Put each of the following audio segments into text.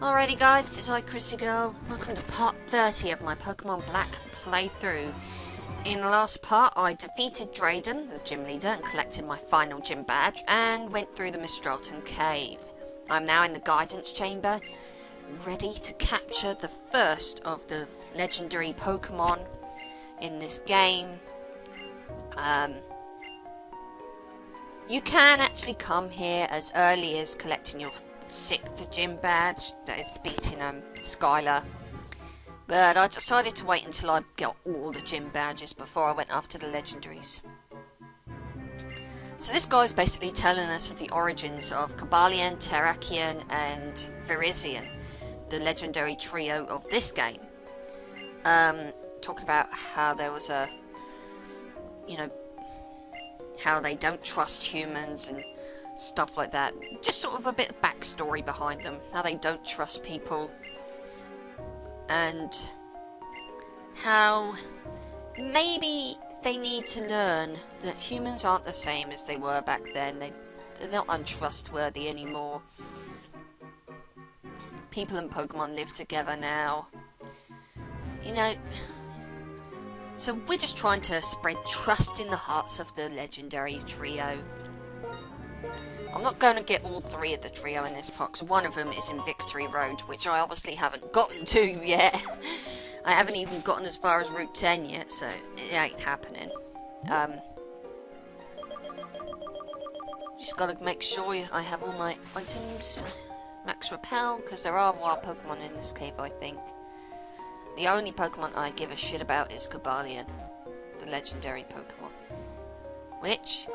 Alrighty guys, it's I, Chrissy Girl. Welcome to part 30 of my Pokemon Black playthrough. In the last part, I defeated Drayden, the gym leader, and collected my final gym badge, and went through the Mistralton Cave. I'm now in the Guidance Chamber, ready to capture the first of the legendary Pokemon in this game. You can actually come here as early as collecting your 6th gym badge, that is beating Skylar. But I decided to wait until I got all the gym badges before I went after the legendaries. So this guy's basically telling us the origins of Cobalion, Terrakion and Virizion, the legendary trio of this game. Talking about how there was a, how they don't trust humans and stuff like that. Just sort of a bit of backstory behind them, how they don't trust people, and how maybe they need to learn that humans aren't the same as they were back then. They're not untrustworthy anymore. People and Pokemon live together now. So we're just trying to spread trust in the hearts of the legendary trio. I'm not going to get all 3 of the trio in this part, because one of them is in Victory Road, which I obviously haven't gotten to yet. I haven't even gotten as far as Route 10 yet, so it ain't happening. Just got to make sure I have all my items. Max Repel, because there are wild Pokemon in this cave, I think. The only Pokemon I give a shit about is Cobalion, the legendary Pokemon. Which,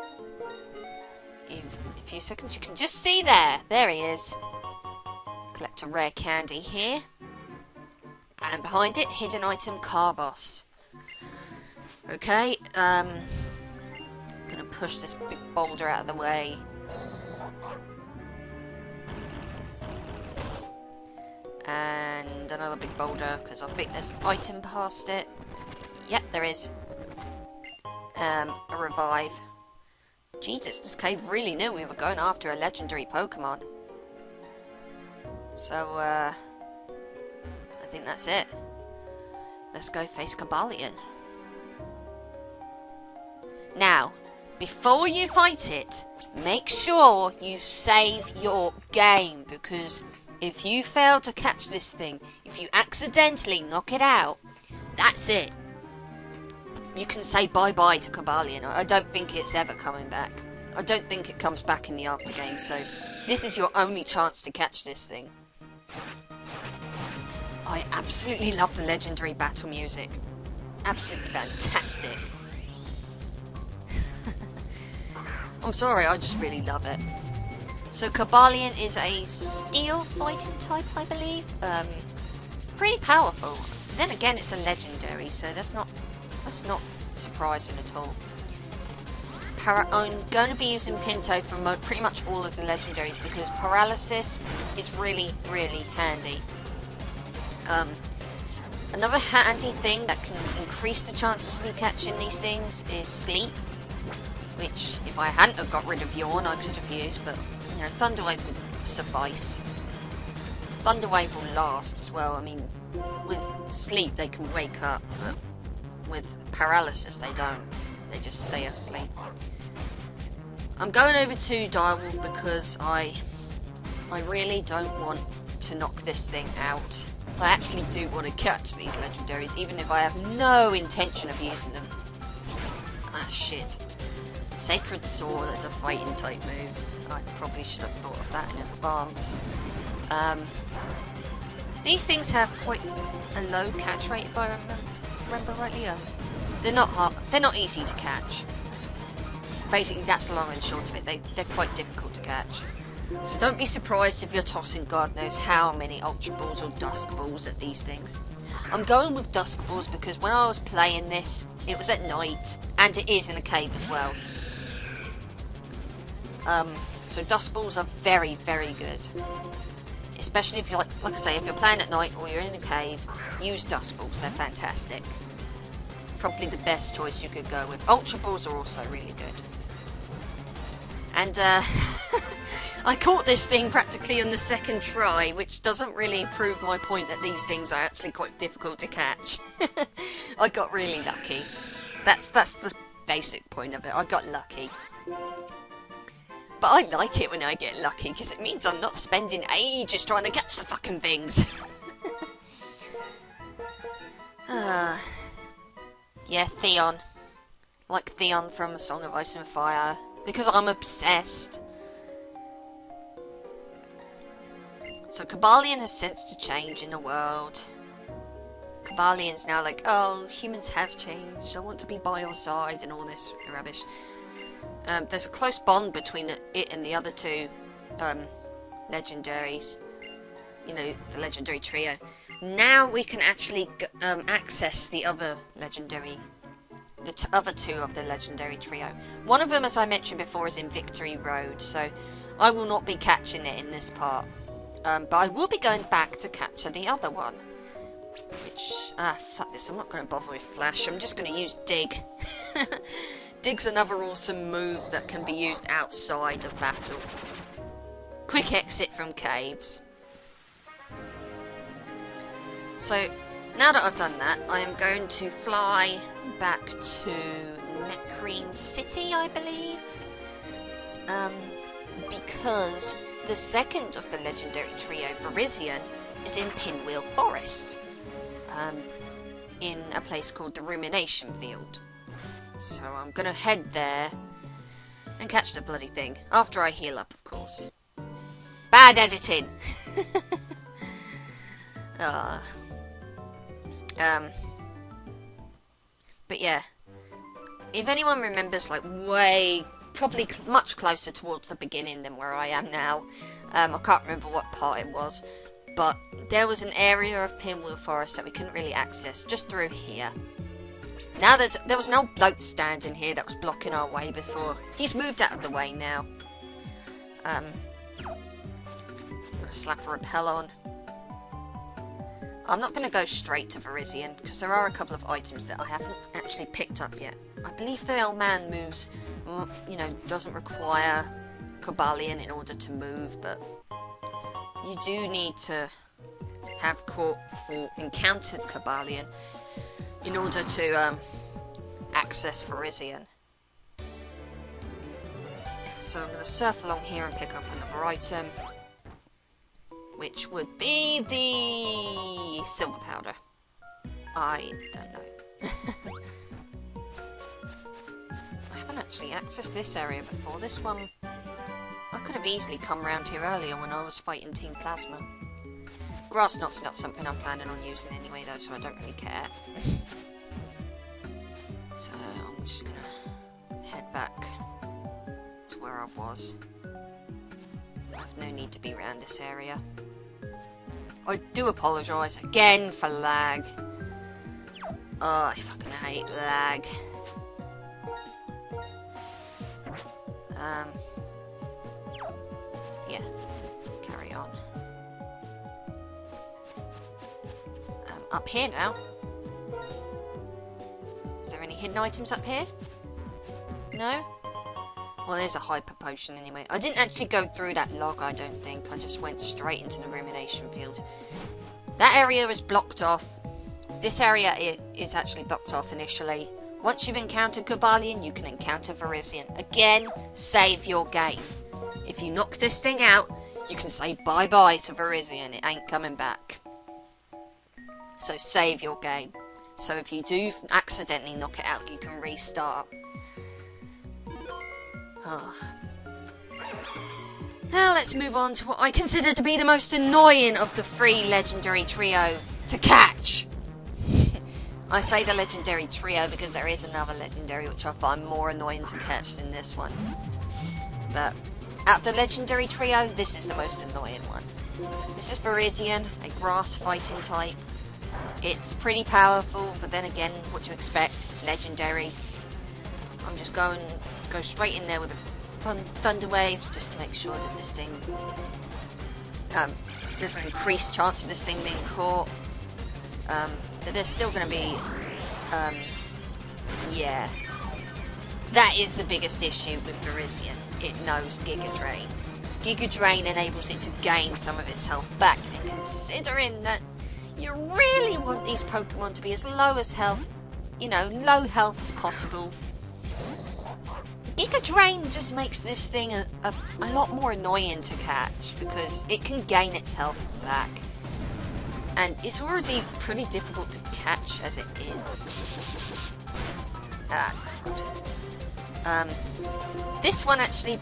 in a few seconds, you can just see there. There he is. Collect a rare candy here. And behind it, hidden item Carbos. Okay, gonna push this big boulder out of the way. And another big boulder, because I think there's an item past it. Yep, there is. A revive. Jesus, this cave really knew we were going after a legendary Pokemon. So, I think that's it. Let's go face Cobalion. Now, before you fight it, make sure you save your game, because if you fail to catch this thing, if you accidentally knock it out, that's it. You can say bye-bye to Cobalion. I don't think it's ever coming back. I don't think it comes back in the aftergame, so this is your only chance to catch this thing. I absolutely love the legendary battle music. Absolutely fantastic. I'm sorry, I just really love it. So Cobalion is a steel fighting type, I believe. Pretty powerful. Then again, it's a legendary, so that's not surprising at all. I'm going to be using Pinto for pretty much all of the legendaries, because paralysis is really, really handy. Another handy thing that can increase the chances of me catching these things is sleep, which if I hadn't have got rid of Yawn, I could have used, but Thunder Wave will suffice. Thunder Wave will last as well. I mean, with sleep they can wake up, but with paralysis they don't. They just stay asleep. I'm going over to Direwolf because I really don't want to knock this thing out. I actually do want to catch these legendaries, even if I have no intention of using them. Ah, shit. Sacred Sword is a fighting type move. I probably should have thought of that in advance. These things have quite a low catch rate, if I remember rightly. They're not hard. They're not easy to catch. Basically, that's the long and short of it. They're quite difficult to catch. So don't be surprised if you're tossing God knows how many Ultra Balls or Dusk Balls at these things. I'm going with Dusk Balls because when I was playing this, it was at night, and it is in a cave as well. So Dusk Balls are very, very good. Especially if you're, like I say, if you're playing at night or you're in a cave, use Dusk Balls, they're fantastic. Probably the best choice you could go with. Ultra Balls are also really good. And I caught this thing practically on the second try, which doesn't really prove my point that these things are actually quite difficult to catch. I got really lucky. That's the basic point of it. I got lucky. But I like it when I get lucky, because it means I'm not spending ages trying to catch the fucking things. Yeah, Theon. Like Theon from A Song of Ice and Fire. Because I'm obsessed. So Cobalion has sensed a change in the world. Cobalion's now like, oh, humans have changed, I want to be by your side, and all this rubbish. There's a close bond between it and the other two legendaries. You know, the legendary trio. Now we can actually access the other legendary, other two of the legendary trio. One of them, as I mentioned before, is in Victory Road, so I will not be catching it in this part. But I will be going back to capture the other one. Which, fuck this, I'm not going to bother with Flash, I'm just going to use Dig. Dig's another awesome move that can be used outside of battle. Quick exit from caves. So, now that I've done that, I am going to fly back to Necrene City, I believe. Because the second of the legendary trio, Virizion, is in Pinwheel Forest. In a place called the Rumination Field. So I'm gonna head there and catch the bloody thing. After I heal up, of course. Bad editing! But yeah. If anyone remembers, like, probably much closer towards the beginning than where I am now. I can't remember what part it was, but there was an area of Pinwheel Forest that we couldn't really access, just through here. Now there was an old bloke standing here that was blocking our way before. He's moved out of the way now. I'm gonna slap a repel on. I'm not gonna go straight to Virizion, because there are a couple of items that I haven't actually picked up yet. I believe the old man moves, you know, doesn't require Cobalion in order to move, but you do need to have caught or encountered Cobalion in order to access Virizion. So I'm going to surf along here and pick up another item, which would be the silver powder. I don't know. I haven't actually accessed this area before. This one, I could have easily come around here earlier when I was fighting Team Plasma. Grass knot's not something I'm planning on using anyway though, so I don't really care. So I'm just gonna head back to where I was. I've no need to be around this area. I do apologise again for lag. Oh, I fucking hate lag. Yeah, carry on. Up here now. Is there any hidden items up here? No? Well, there's a hyper potion anyway. I didn't actually go through that log, I don't think. I just went straight into the Rumination Field. That area is blocked off. This area is actually blocked off initially. Once you've encountered Cobalion, you can encounter Virizion. Again, save your game. If you knock this thing out, you can say bye-bye to Virizion. It ain't coming back. So save your game. So if you do accidentally knock it out, you can restart. Oh. Now let's move on to what I consider to be the most annoying of the three legendary trio to catch. I say the legendary trio because there is another legendary which I find more annoying to catch than this one. But out of the legendary trio, this is the most annoying one. This is Virizion, a grass fighting type. It's pretty powerful, but then again, what do you expect? Legendary. I'm just going to go straight in there with a Thunder Wave, just to make sure that this thing... there's an increased chance of this thing being caught. But there's still going to be... yeah. That is the biggest issue with Virizion. It knows Giga Drain. Giga Drain enables it to gain some of its health back, and considering that you really want these Pokemon to be as low as health, you know, low health as possible, Giga Drain just makes this thing a lot more annoying to catch, because it can gain its health back. And it's already pretty difficult to catch as it is. This one actually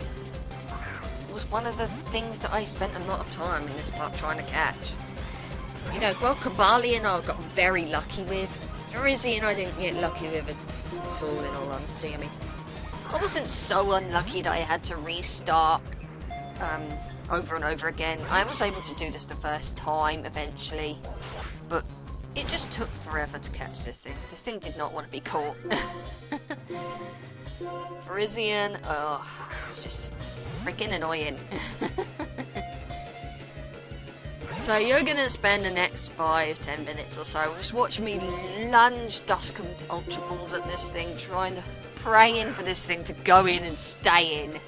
was one of the things that I spent a lot of time in this part trying to catch. You know, well, Cobalion I got very lucky with. Virizion I didn't get lucky with at all, in all honesty. I mean, I wasn't so unlucky that I had to restart over and over again. I was able to do this the first time eventually, but it just took forever to catch this thing. This thing did not want to be caught. Virizion, oh, it's just freaking annoying. So you're gonna spend the next 5-10 minutes or so just watching me lunge Dusk and Ultra Balls at this thing, praying for this thing to go in and stay in.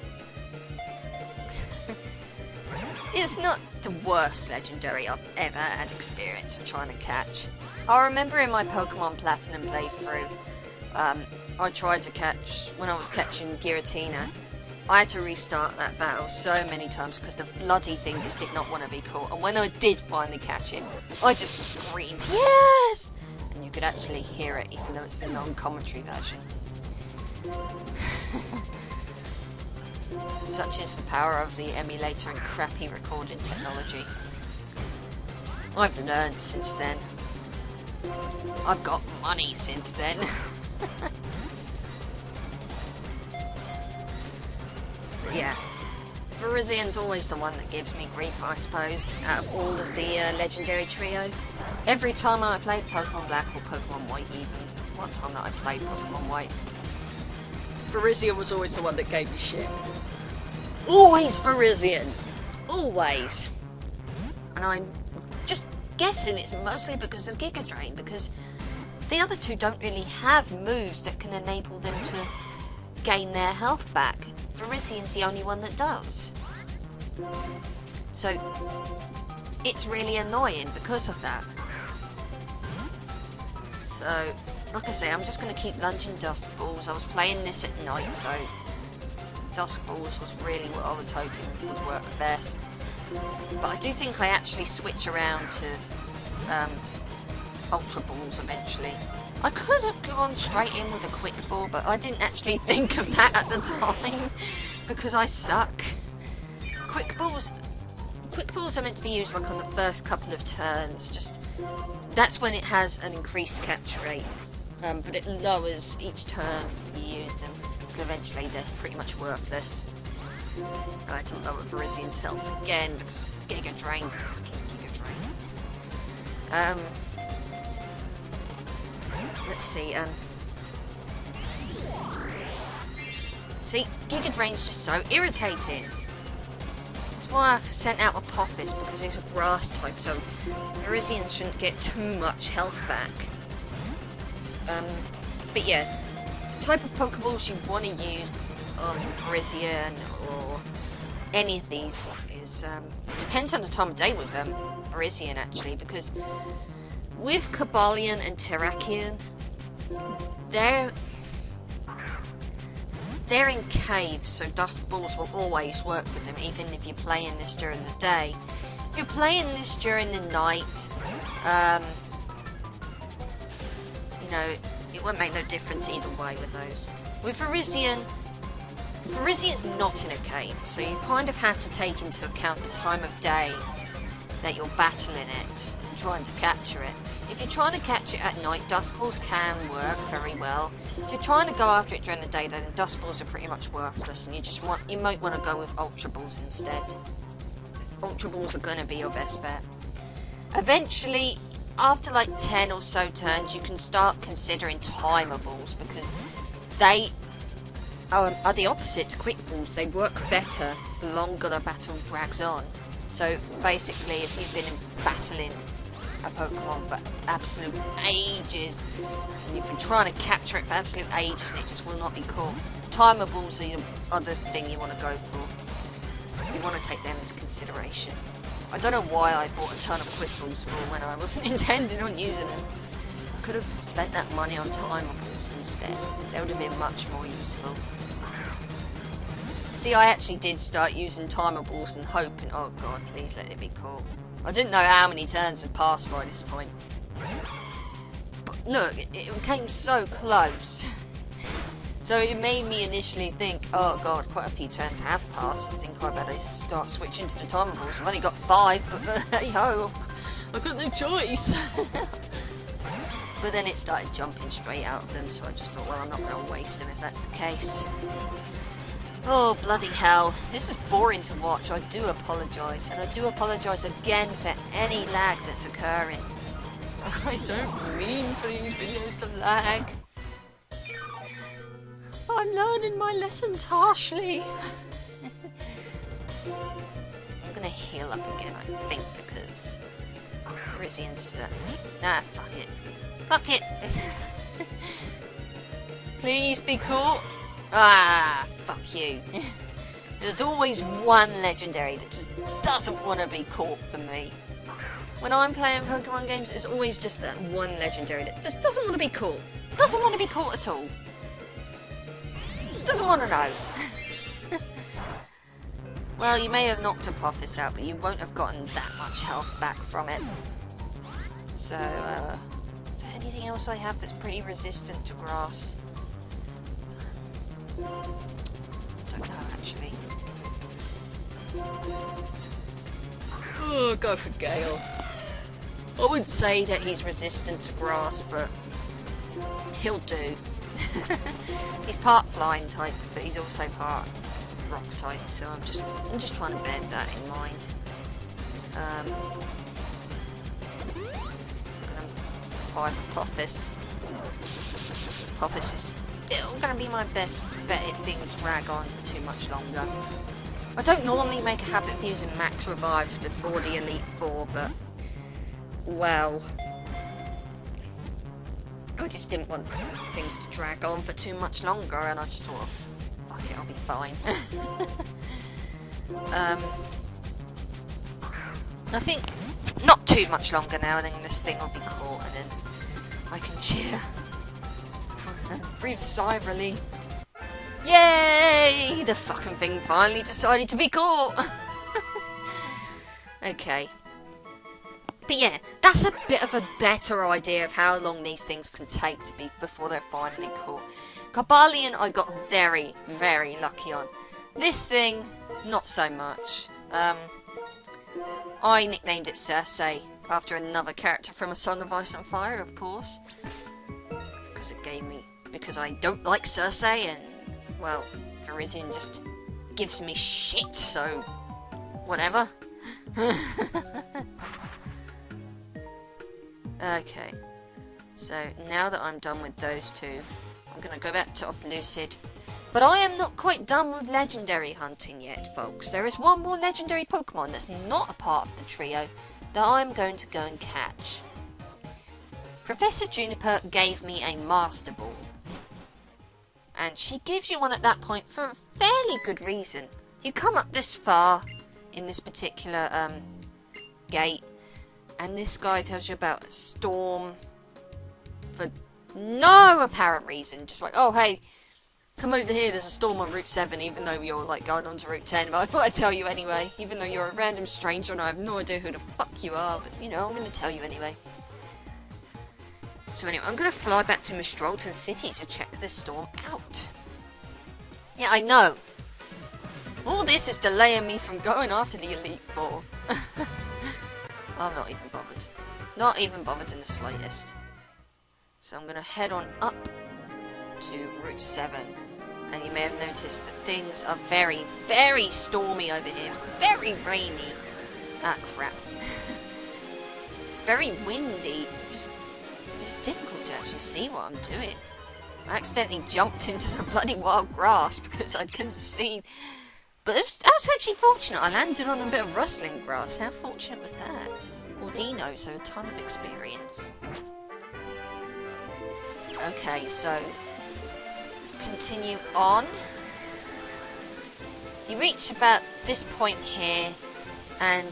It's not the worst legendary I've ever had experience of trying to catch. I remember in my Pokemon Platinum playthrough, I tried to catch, when I was catching Giratina, I had to restart that battle so many times because the bloody thing just did not want to be caught. And when I did finally catch it, I just screamed, yes! And you could actually hear it even though it's the non-commentary version. Such is the power of the emulator and crappy recording technology. I've learned since then. I've got money since then. But yeah, Virizion's always the one that gives me grief, I suppose, out of all of the legendary trio. Every time I played Pokemon Black or Pokemon White even, one time that I played Pokemon White, Virizion was always the one that gave me shit. Always Virizion! Always! And I'm just guessing it's mostly because of Giga Drain, because the other two don't really have moves that can enable them to gain their health back. Virizion's the only one that does. So, it's really annoying because of that. So, like I say, I'm just going to keep lunging Dusk Balls. I was playing this at night, so Dusk Balls was really what I was hoping would work best. But I do think I actually switch around to Ultra Balls eventually. I could have gone straight in with a Quick Ball, but I didn't actually think of that at the time because I suck. Quick Balls are meant to be used like on the first couple of turns. Just that's when it has an increased catch rate, but it lowers each turn you use them until eventually they're pretty much worthless. I had to lower Virizion's health again because Giga Drain. Fucking Giga Drain. Let's see, see, Giga Drain's just so irritating. That's why I've sent out Apophis, because it's a grass type, so Virizion shouldn't get too much health back. But yeah, type of Pokeballs you want to use on Virizion or any of these is, depends on the time of day with Virizion actually, because with Cobalion and Terrakion, they're in caves, so Dusk Balls will always work with them, even if you're playing this during the day. If you're playing this during the night, you know, it won't make no difference either way with those. With Virizion, Virizion's not in a cave, so you kind of have to take into account the time of day that you're battling it and trying to capture it. If you're trying to catch it at night, Dusk Balls can work very well. If you're trying to go after it during the day, then Dusk Balls are pretty much worthless, and you might want to go with Ultra Balls instead. Ultra Balls are going to be your best bet. Eventually, after like 10 or so turns, you can start considering Timer Balls, because they are the opposite to Quick Balls. They work better the longer the battle drags on. So basically, if you've been battling a Pokemon for absolute ages, and you've been trying to capture it for absolute ages and it just will not be caught, Timer Balls are the other thing you want to go for. You want to take them into consideration. I don't know why I bought a ton of quick balls for when I wasn't intending on using them. I could have spent that money on timer balls instead. They would have been much more useful. See, I actually did start using timer balls and hoping, oh god, please let it be caught. I didn't know how many turns had passed by this point. But look, it came so close. So it made me initially think, oh god, quite a few turns have passed. I think I better start switching to the timer balls. I've only got 5, but hey ho, I've got no choice. But then it started jumping straight out of them, so I just thought, well, I'm not going to waste them if that's the case. Oh, bloody hell. This is boring to watch. I do apologise. And I do apologise again for any lag that's occurring. I don't mean for these videos to lag. I'm learning my lessons harshly. I'm going to heal up again, I think, because Virizion nah, fuck it. Fuck it. Please be caught. Ah, fuck you. There's always one legendary that just doesn't want to be caught for me. When I'm playing Pokemon games, it's always just that one legendary that just doesn't want to be caught. Doesn't want to be caught at all. Doesn't want to know. Well, you may have knocked Apophis out, but you won't have gotten that much health back from it. So, is there anything else I have that's pretty resistant to grass? Don't know, actually. Oh, go for Gale. I wouldn't say that he's resistant to grass, but he'll do. He's part flying type, but he's also part rock type, so I'm just trying to bear that in mind. I'm gonna buy Apophis. Apophis is still gonna be my best bet if things drag on for too much longer. I don't normally make a habit of using max revives before the Elite Four, but well, I just didn't want things to drag on for too much longer, and I just thought, fuck it, I'll be fine. I think not too much longer now, and then this thing will be caught, and then I can cheer and breathe a sigh of relief. Yay! The fucking thing finally decided to be caught. Okay. But yeah, that's a bit of a better idea of how long these things can take to be before they're finally caught. Cobalion I got very, very lucky on. This thing, not so much. I nicknamed it Cersei, after another character from A Song of Ice and Fire, of course. Because I don't like Cersei, and, well, Virizion just gives me shit, so whatever. Okay, so now that I'm done with those two, I'm going to go back to Lucid. But I am not quite done with legendary hunting yet, folks. There is one more legendary Pokemon that's not a part of the trio that I'm going to go and catch. Professor Juniper gave me a Master Ball. And she gives you one at that point for a fairly good reason. You come up this far in this particular gate, and this guy tells you about a storm for no apparent reason. Just like, oh hey, come over here, there's a storm on Route 7, even though you're like going on to Route 10. But I thought I'd tell you anyway, even though you're a random stranger and I have no idea who the fuck you are. But you know, I'm going to tell you anyway. So anyway, I'm going to fly back to Mistralton City to check this storm out. Yeah, I know. All this is delaying me from going after the Elite Four. I'm not even bothered. Not even bothered in the slightest. So I'm going to head on up to Route 7. And you may have noticed that things are very, very stormy over here. Very rainy. Ah, crap. Very windy. Just, it's difficult to actually see what I'm doing. I accidentally jumped into the bloody wild grass because I couldn't see. But I was actually fortunate. I landed on a bit of rustling grass. How fortunate was that? Ordino, so a ton of experience. Okay, so let's continue on. you reach about this point here, and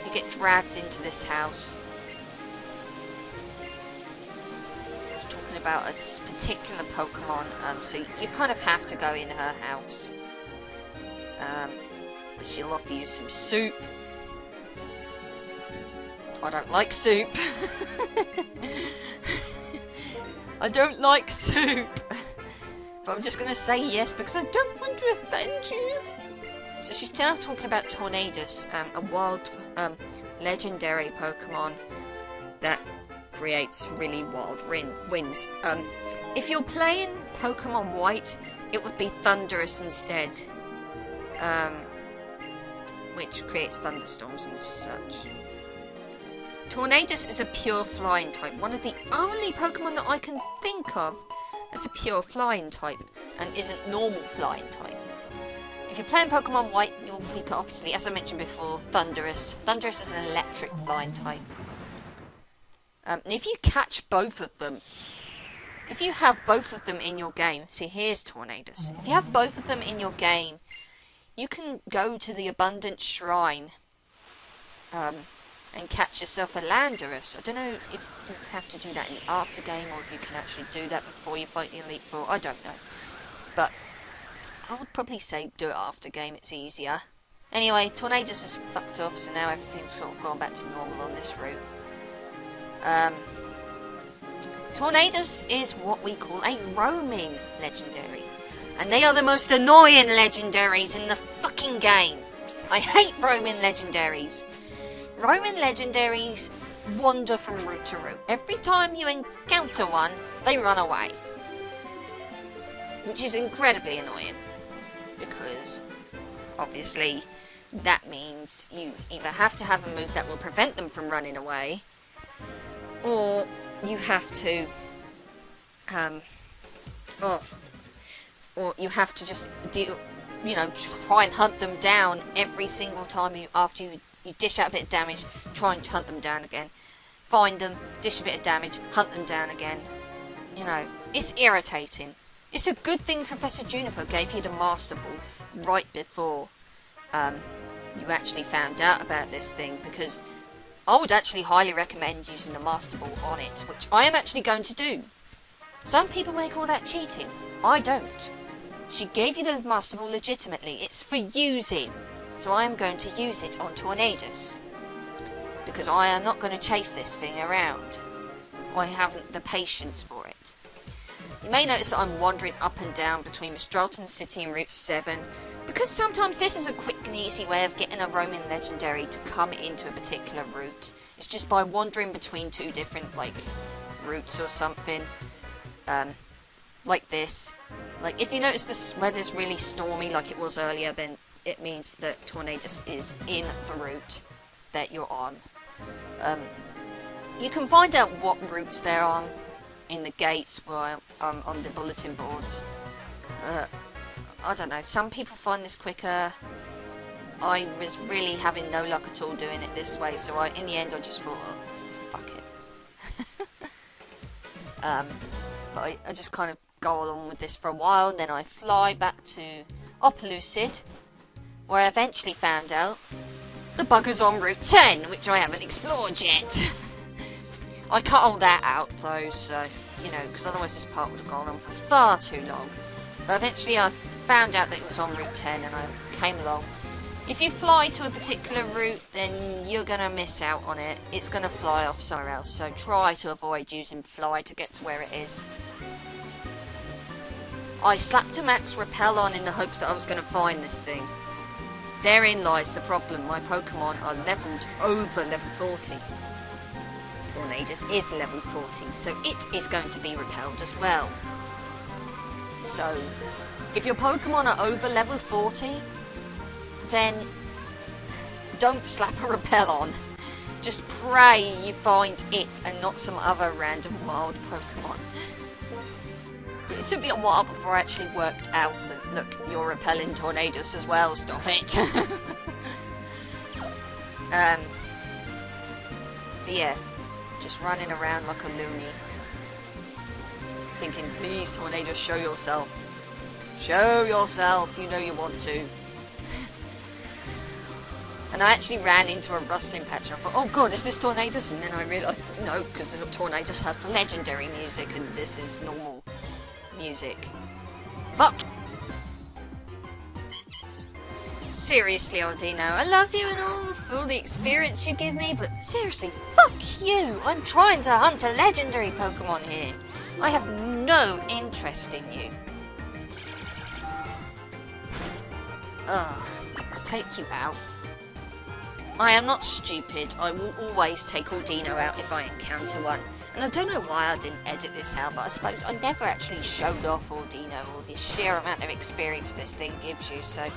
you get dragged into this house. It's talking about a particular Pokemon, so you kind of have to go in her house. She'll offer you some soup. I don't like soup. I don't like soup. But I'm just going to say yes because I don't want to offend you. So she's now talking about Tornadus, a wild legendary Pokemon that creates really wild winds. If you're playing Pokemon White, it would be Thunderous instead. Which creates thunderstorms and such. Tornadus is a pure flying type, one of the only Pokemon that I can think of as a pure flying type, and isn't normal flying type. If you're playing Pokemon White, you'll be obviously, as I mentioned before, Thunderous. Thunderous is an electric flying type. And if you catch both of them, if you have both of them in your game, see here's Tornadus. If you have both of them in your game, you can go to the Abundant Shrine and catch yourself a Landorus. I don't know if you have to do that in the after game or if you can actually do that before you fight the Elite Four. I don't know. But I would probably say do it after game, it's easier. Anyway, Tornadus is fucked off, so now everything's sort of gone back to normal on this route. Tornadus is what we call a roaming legendary. And they are the most annoying legendaries in the fucking game. I hate roaming legendaries. Roaming legendaries wander from route to route. Every time you encounter one, they run away. Which is incredibly annoying. Because, obviously, that means you either have to have a move that will prevent them from running away, or you have to, or you have to just try and hunt them down every single time after you dish out a bit of damage, try and hunt them down again. Find them, dish a bit of damage, hunt them down again. You know, it's irritating. It's a good thing Professor Juniper gave you the Master Ball right before you actually found out about this thing, because I would actually highly recommend using the Master Ball on it, which I am actually going to do. Some people may call that cheating. I don't. She gave you the Master Ball legitimately. It's for using. So I am going to use it on Tornadus. Because I am not going to chase this thing around. I haven't the patience for it. You may notice that I'm wandering up and down between Mistralton City and Route 7. Because sometimes this is a quick and easy way of getting a roaming legendary to come into a particular route. It's just by wandering between two different, routes or something. Like this. Like, if you notice this weather's really stormy like it was earlier, then it means that Tornadus is in the route that you're on. You can find out what routes there are in the gates on the bulletin boards. I don't know, some people find this quicker. I was really having no luck at all doing it this way, so in the end I just thought, oh, fuck it. But I just kind of go along with this for a while, and then I fly back to Opelucid, where I eventually found out the bugger's on Route 10, which I haven't explored yet. I cut all that out though, so, because otherwise this part would have gone on for far too long. But eventually I found out that it was on Route 10 and I came along. If you fly to a particular route, then you're going to miss out on it. It's going to fly off somewhere else, so try to avoid using fly to get to where it is. I slapped a max repel on in the hopes that I was going to find this thing. Therein lies the problem. My Pokemon are leveled over level 40. Tornadus is level 40, so it is going to be repelled as well. So, if your Pokemon are over level 40, then don't slap a repel on. Just pray you find it and not some other random wild Pokemon. It took me a while before I actually worked out that, look, you're repelling Tornadus as well, stop it. But yeah, just running around like a loony. Thinking, please Tornadus, show yourself. Show yourself, you know you want to. And I actually ran into a rustling patch and I thought, oh god, is this Tornadus? And then I realised, no, because the Tornadus has the legendary music and this is normal music. Fuck! Seriously, Aldino, I love you and all for all the experience you give me, but seriously, fuck you! I'm trying to hunt a legendary Pokemon here. I have no interest in you. Let's take you out. I am not stupid. I will always take Aldino out if I encounter one. And I don't know why I didn't edit this out, but I suppose I never actually showed off Aldino or the sheer amount of experience this thing gives you, so... I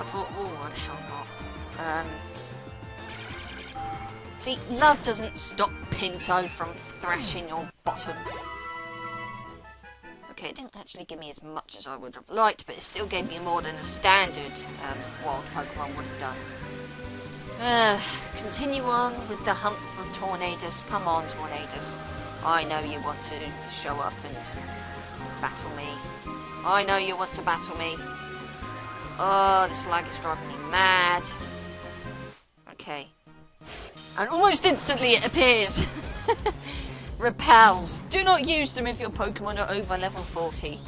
thought, oh, why the hell not? See, love doesn't stop Pinto from thrashing your bottom. Okay, it didn't actually give me as much as I would have liked, but it still gave me more than a standard wild Pokemon would have done. Continue on with the hunt for Tornadus. Come on, Tornadus. I know you want to show up and battle me. I know you want to battle me. Oh, this lag is driving me mad. Okay. And almost instantly it appears. Repels. Do not use them if your Pokemon are over level 40.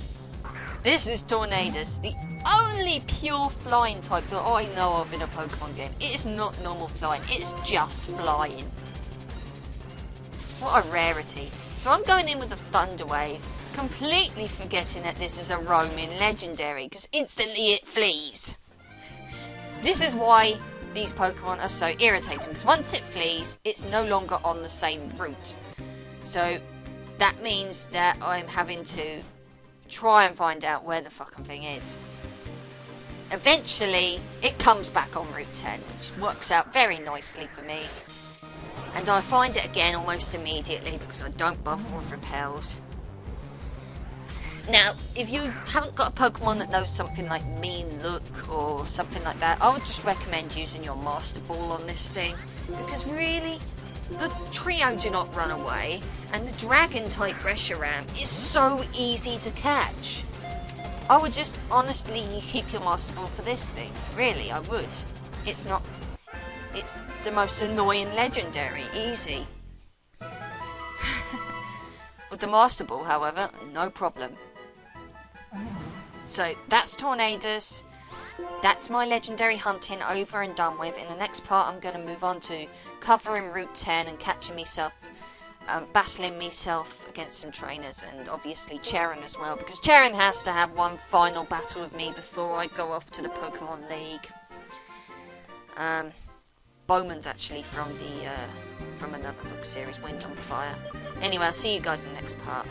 This is Tornadus, the only pure flying type that I know of in a Pokemon game. It is not normal flying, it is just flying. What a rarity. So I'm going in with the Thunder Wave, completely forgetting that this is a roaming legendary, because instantly it flees. This is why these Pokemon are so irritating, because once it flees, it's no longer on the same route. So that means that I'm having to try and find out where the fucking thing is. Eventually, it comes back on Route 10, which works out very nicely for me. And I find it again almost immediately because I don't bother with repels. Now, if you haven't got a Pokemon that knows something like Mean Look or something like that, I would just recommend using your Master Ball on this thing. Because really, the trio do not run away, and the Dragon-type Reshiram is so easy to catch. I would just honestly keep your Master Ball for this thing. Really, I would. It's the most annoying legendary. Easy. With the Master Ball, however, no problem. So, that's Tornadus. That's my legendary hunting over and done with. In the next part, I'm going to move on to covering Route 10 and catching myself, battling myself against some trainers, and obviously Charon as well, because Charon has to have one final battle with me before I go off to the Pokemon League. Bowman's actually from another book series, Wind on Fire. Anyway, I'll see you guys in the next part.